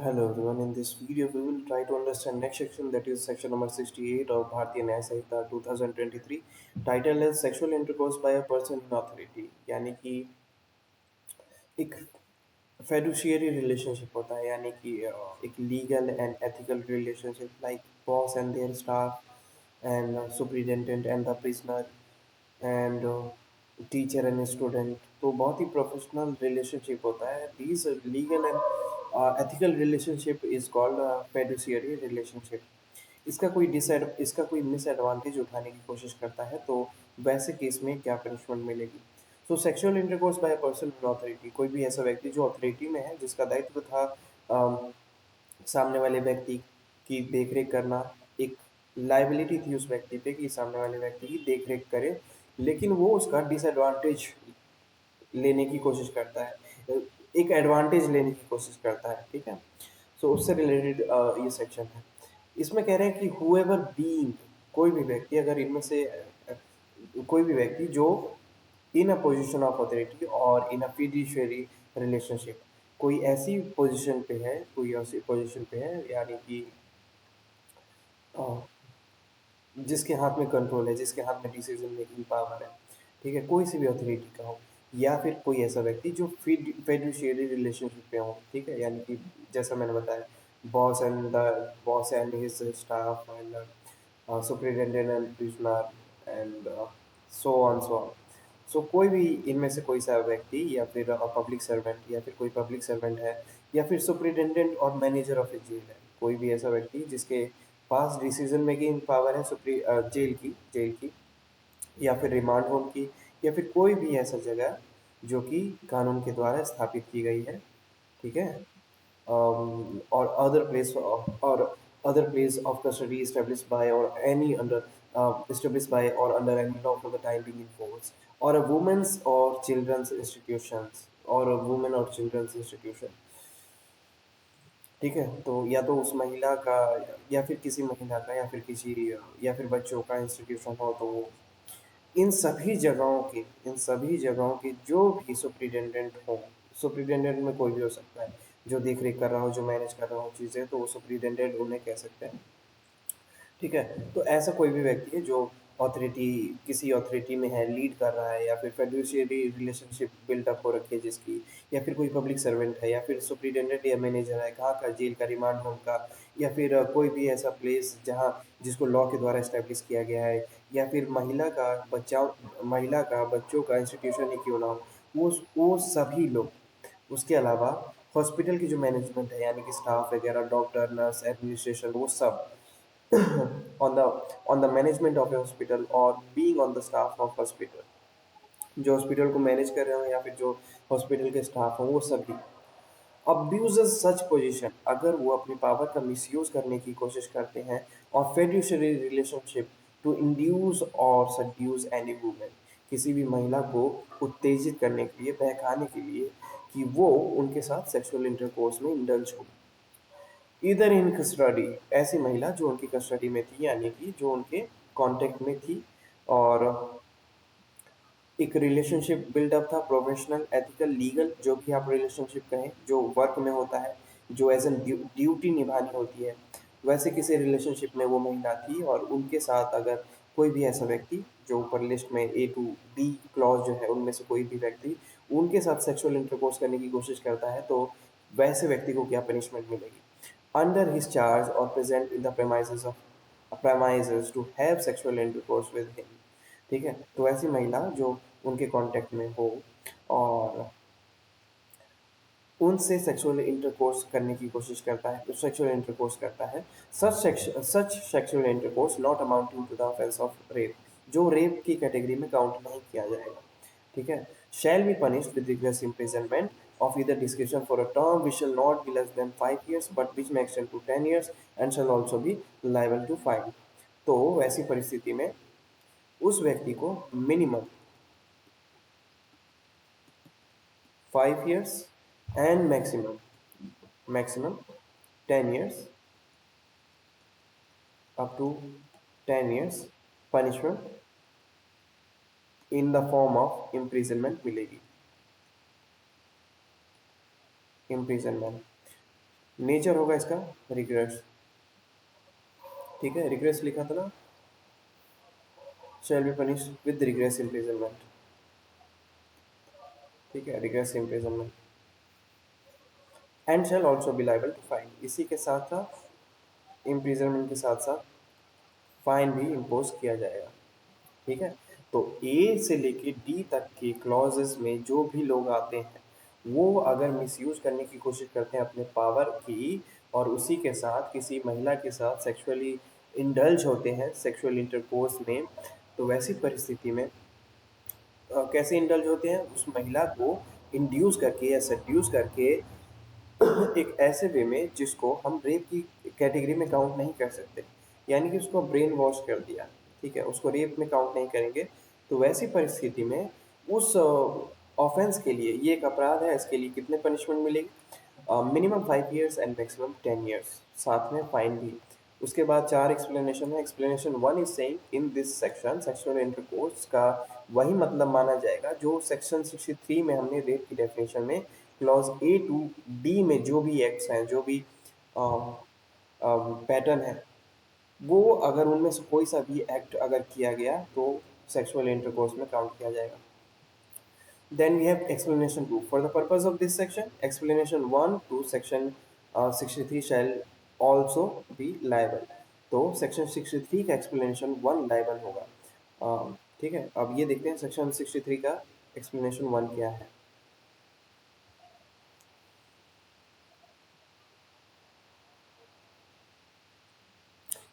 Hello everyone. In this video, we will try to understand next section, that is section number 68 of Bharatiya Nyaya Samhita 2023. Title is Sexual Intercourse by a Person in Authority. यानी कि एक fiduciary relationship होता है, यानी कि एक legal and ethical relationship like boss and their staff and superintendent and the prisoner and teacher and student. तो बहुत ही प्रोफेशनल रिलेशनशिप होता है। This legal and ethical relationship is called fiduciary relationship. इसका कोई मिसएडवांटेज उठाने की कोशिश करता है तो वैसे केस में क्या पनिशमेंट मिलेगी। So sexual intercourse by a person in authority, कोई भी ऐसा व्यक्ति जो अथॉरिटी में है, जिसका दायित्व था सामने वाले व्यक्ति की देखरेख करना। एक लाइबिलिटी थी उस व्यक्ति पे कि सामने वाले व्यक्ति की देखरेख करे, लेकिन वो उसका डिसएडवांटेज लेने की कोशिश करता है, एक एडवांटेज लेने की कोशिश करता है। ठीक है, सो उससे रिलेटेड ये सेक्शन है। इसमें कह रहे हैं कि हुएवर बीइंग, कोई भी व्यक्ति, अगर इनमें से कोई भी व्यक्ति जो इन अ पोजिशन ऑफ अथॉरिटी और इन अ फिड्यूशियरी रिलेशनशिप, कोई ऐसी पोजीशन पे है, कोई ऐसी पोजीशन पे है, यानी कि अ, जिसके हाथ में कंट्रोल है, जिसके हाथ में डिसीजन मेकिंग पावर है। ठीक है, कोई सी भी अथॉरिटी का हो, या फिर कोई ऐसा व्यक्ति जो फेडुशियरी रिलेशनशिप पे हो। ठीक है, यानी कि जैसा मैंने बताया, boss and his staff and superintendent and prisoner and so on. So कोई भी इनमें से कोई सा व्यक्ति, या फिर पब्लिक सर्वेंट, या फिर कोई पब्लिक सर्वेंट है, या फिर सुपरिटेंडेंट और मैनेजर ऑफ ए जेल है, कोई भी ऐसा व्यक्ति जिसके पास डिसीजन मेकिंग पावर है जेल की, या फिर रिमांड होम की, या फिर कोई भी ऐसा जगह जो कि कानून के द्वारा स्थापित की गई है। ठीक है, or other place of custody established by or any under established by or under any law for the time being in force, or a women's or children's institutions, or a women or children's institution। ठीक है, तो या तो उस महिला का, या फिर किसी महिला का, या फिर बच्चों का इंस्टीट्यूशन हो, तो इन सभी जगहों के जो भी सुप्रिटेंडेंट हो, सुप्रिटेंडेंट में कोई भी हो सकता है, जो देख रेख कर रहा हो, जो मैनेज कर रहा हो चीज़ें, तो वो सुप्रिटेंडेंट उन्हें कह सकते हैं। ठीक है, तो ऐसा कोई भी व्यक्ति है जो किसी अथॉरिटी में है, लीड कर रहा है, या फिर फेडुशियरी रिलेशनशिप बिल्टअप हो रखी है जिसकी, या फिर कोई पब्लिक सर्वेंट है, या फिर सुप्रिटेंडेंट या मैनेजर है, कहाँ का, जेल का, रिमांड होम का, या फिर कोई भी ऐसा प्लेस जहाँ जिसको लॉ के द्वारा इस्टेब्लिश किया गया है, या फिर महिला का बच्चों का इंस्टीट्यूशन ही क्यों ना हो, वो सभी लोग। उसके अलावा हॉस्पिटल की जो मैनेजमेंट है, यानी कि स्टाफ वगैरह, डॉक्टर, नर्स, एडमिनिस्ट्रेशन, वो सब on the on the management of a hospital or being on the staff of hospital, जो हॉस्पिटल को मैनेज कर रहे हो, या फिर जो हॉस्पिटल के स्टाफ हो, वो सभी अब्यूजेस सच पोजीशन, अगर वो अपनी पावर का मिसयूज करने की कोशिश करते हैं, और फेड्यूशरी रिलेशनशिप टू इंड्यूस और सड्यूस एनी वुमेन, किसी भी महिला को उत्तेजित करने के लिए, बहकाने के लिए, कि वो उनके साथ सेक्सुअल इंटरकोर्स में इंडल्ज हो। इधर इन कस्टडी, ऐसी महिला जो उनकी कस्टडी में थी, यानी कि जो उनके कांटेक्ट में थी, और एक रिलेशनशिप बिल्डअप था, प्रोफेशनल, एथिकल, लीगल, जो भी आप रिलेशनशिप कहें, जो वर्क में होता है, जो एज एन ड्यूटी निभानी होती है, वैसे किसी रिलेशनशिप में वो महिला थी। और उनके साथ अगर कोई भी ऐसा व्यक्ति, जो ऊपर लिस्ट में A to D क्लॉज जो है, उनमें से कोई भी व्यक्ति उनके साथ सेक्सुअल इंटरकोर्स करने की कोशिश करता है, तो वैसे व्यक्ति को क्या पनिशमेंट मिलेगी। अंडर हिज चार्ज और present in the premises to have sexual intercourse with him। ठीक है, तो ऐसी महिला जो उनके कांटेक्ट में हो और उनसे सेक्सुअल इंटरकोर्स करने की कोशिश करता है, तो सेक्सुअल इंटरकोर्स करता है, such sexual intercourse not amounting to the offence of rape, जो रेप की कैटेगरी में काउंट नहीं किया जाएगा। ठीक है, shall be punished with rigorous imprisonment of either discretion for a term which shall not be less than 5 years but which may extend to 10 years and shall also be liable to fine। तो ऐसी परिस्थिति में उस व्यक्ति को minimum 5 years and maximum 10 years, up to 10 years punishment in the form of imprisonment मिलेगी। imprisonment nature होगा इसका रिग्रेस। ठीक है, रिग्रेस लिखा था ना, shall be punish with rigorous imprisonment. ठीक है, rigorous imprisonment and shall also be liable to fine, इसी के साथ साथ इम्प्रिजनमेंट के साथ साथ फाइन भी इम्पोज किया जाएगा। ठीक है, तो ए से लेके डी तक के क्लॉजेस में जो भी लोग आते हैं वो अगर मिसयूज करने की कोशिश करते हैं अपने पावर की और उसी के साथ किसी महिला के साथ सेक्सुअली इंडल्ज होते हैं सेक्सुअल इंटरकोर्स में, तो वैसी परिस्थिति में कैसे इंडल्ज होते हैं, उस महिला को इंड्यूस करके या सेड्यूस करके एक ऐसे वे में जिसको हम रेप की कैटेगरी में काउंट नहीं कर सकते, यानी कि उसको ब्रेन वॉश कर दिया। ठीक है, उसको रेप में काउंट नहीं करेंगे। तो वैसी परिस्थिति में उस ऑफेंस के लिए, ये एक अपराध है, इसके लिए कितने पनिशमेंट मिलेगी? Minimum 5 years and maximum 10 years, साथ में फाइन भी। उसके बाद चार एक्सप्लेनेशन है। Explanation one is saying in this section sexual intercourse का वही मतलब माना जाएगा जो सेक्शन 63 में हमने रेप की डेफिनेशन में क्लॉज ए टू डी में जो भी एक्ट्स हैं, जो भी पैटर्न है, वो अगर उनमें से कोई सा भी एक्ट अगर किया गया तो सेक्सुअल इंटरकोर्स में काउंट किया जाएगा। Then we have explanation 2. For the purpose of this section, explanation 1 to section 63 shall also be liable. तो section 63 का explanation 1 liable होगा। ठीक है, अब ये देखते हैं section 63 का explanation 1 क्या है।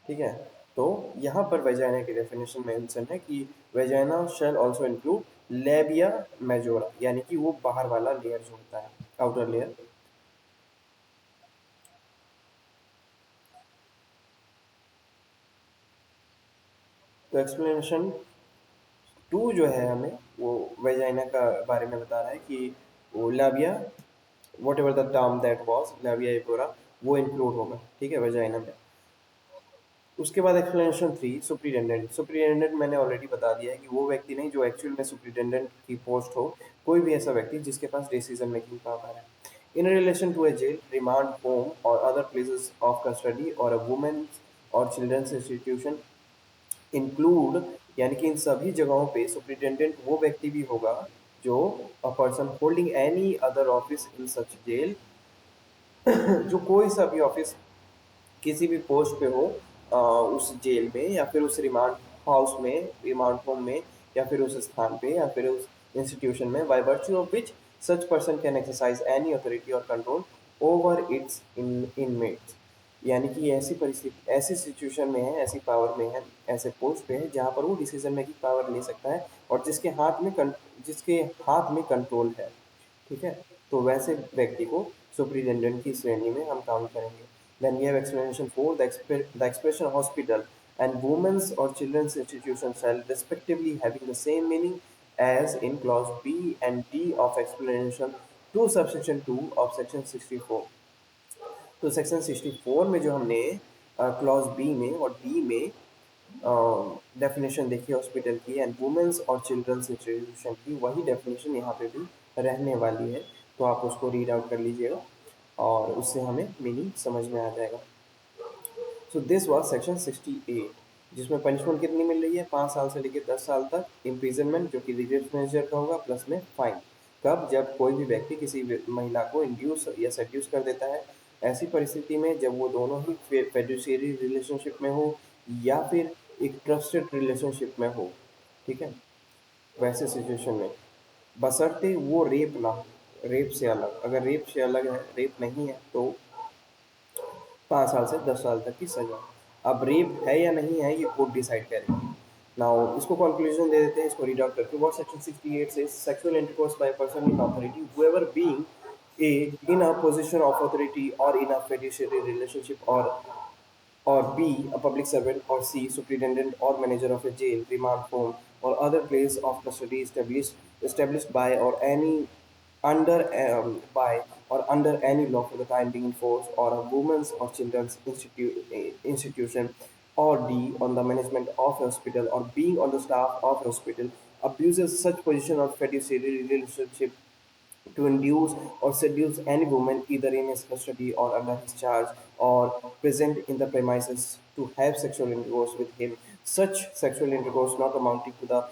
ठीक है, तो यहाँ पर वेजाइना की डेफिनेशन मेंशन है कि vagina shall also include labia majora, यानी कि वो बाहर वाला लेयर जो होता है, आउटर लेयर। तो एक्सप्लेनेशन टू जो है हमें वो वेजाइना का बारे में बता रहा है कि वो labia, whatever the term that was labia एपोरा, वो इंक्लूड होगा। ठीक है, वेजाइना में। उसके बाद एक्सप्लेनेशन थ्री, सुप्रिटेंडेंट। सुप्रिटेंडेंट मैंने ऑलरेडी बता दिया है कि वो व्यक्ति नहीं जो एक्चुअल में सुप्रिटेंडेंट की पोस्ट हो, कोई भी ऐसा व्यक्ति जिसके पास डिसीजन मेकिंग पावर है in relation to a jail, remand home और अदर प्लेसेस ऑफ कस्टडी और अ वुमेन्स और चिल्ड्रंस इंस्टीट्यूशन इंक्लूड, यानी कि इन सभी जगहों पे सुप्रिटेंडेंट वो व्यक्ति भी होगा जो a person holding any other office in such jail, जो कोई सा भी ऑफिस किसी भी पोस्ट पे हो उस जेल में या फिर उस रिमांड हाउस में, रिमांड होम में, या फिर उस स्थान पे या फिर उस इंस्टीट्यूशन में, by virtue of which such person can exercise any authority और कंट्रोल ओवर इट्स इनमेट्स, यानी कि ऐसी परिस्थिति, ऐसी सिचुएशन में है, ऐसी पावर में है, ऐसे पोस्ट पे है जहाँ पर वो डिसीजन मेकिंग पावर ले सकता है और जिसके हाथ में कंट्रोल है। ठीक है, तो वैसे व्यक्ति को सुप्रिटेंडेंट की श्रेणी में हम काउंट करेंगे। Then we have explanation four, the expression hospital and women's और children's institution shall respectively having the same meaning as in clause B and D of explanation to subsection 2 of section 64। तो section 64 में जो हमने clause B में और D में definition देखी hospital की एंड वुमेन्स और चिल्ड्रंस इंस्टीट्यूशन की, वही डेफिनेशन यहाँ पे भी रहने वाली है। तो आप उसको रीड आउट कर लीजिएगा और उससे हमें मीनिंग समझ में आ जाएगा। सो दिस वॉज सेक्शन 68, जिसमें पनिशमेंट कितनी मिल रही है? 5 साल से लेकर 10 साल तक इम्प्रिजनमेंट, जो कि रिलेटिव मेजर का होगा, प्लस में फाइन। कब? जब कोई भी व्यक्ति किसी महिला को इंड्यूस या सेड्यूस कर देता है, ऐसी परिस्थिति में जब वो दोनों ही फेड्यूशियरी रिलेशनशिप में हो या फिर एक ट्रस्टेड रिलेशनशिप में हो। ठीक है, वैसे सिचुएशन में बशर्ते वो रेप ना हो, रेप से अलग, अगर रेप से अलग है, रेप नहीं है, तो 5 साल से 10 साल तक की सजा। अब रेप है या नहीं है ये कोर्ट डिसाइड करेगी। नाउ इसको कंक्लूजन दे देते हैं, इसको रीड आउट करके। व्हाट सेक्शन 68 से sexual intercourse by person in authority whoever being a in a position of authority or in a fiduciary relationship or B, a public servant, or C, superintendent or manager of a jail, remand home, or other place of custody established by or any under by or under any law for the time being in force, or a women's or children's institution, or D, on the management of a hospital or being on the staff of a hospital, abuses such position of fiduciary relationship to induce or seduce any woman either in his custody or under his charge or present in the premises to have sexual intercourse with him. Such sexual intercourse not amounting to the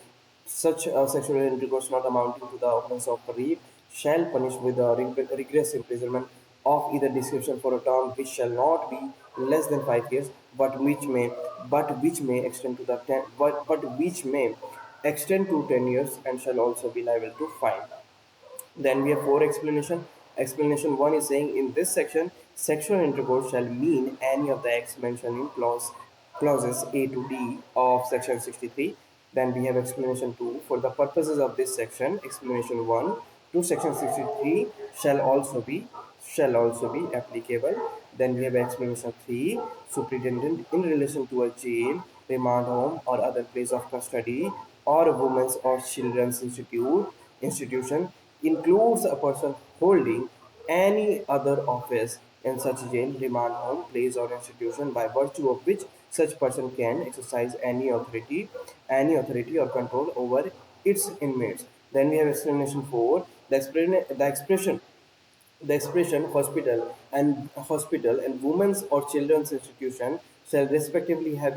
offense of rape shall punish with a rigorous imprisonment of either description for a term which shall not be less than 5 years, but which may extend to the which may extend to 10 years and shall also be liable to fine. Then we have four explanation. Explanation one is saying in this section, sexual intercourse shall mean any of the acts mentioned in clauses A to D of section 63. Then we have explanation two. For the purposes of this section, explanation one to section 63 shall also be applicable. Then we have explanation three. Superintendent in relation to a jail, remand home, or other place of custody, or a women's or children's institution includes a person holding any other office in such jail, remand home, place, or institution by virtue of which such person can exercise any authority or control over its inmates. Then we have explanation four. The expression hospital and women's or children's institution shall respectively have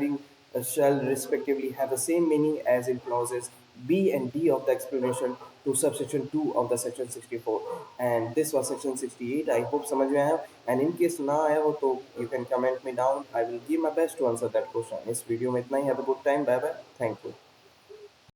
the same meaning as in clauses B and D of the explanation to subsection 2 of the section 64. And this was section 68. I hope समझ में आया, and in case ना आया हो तो you can comment me down. I will give my best to answer that question. इस video में इतना ही. Have a good time. Bye bye. Thank you.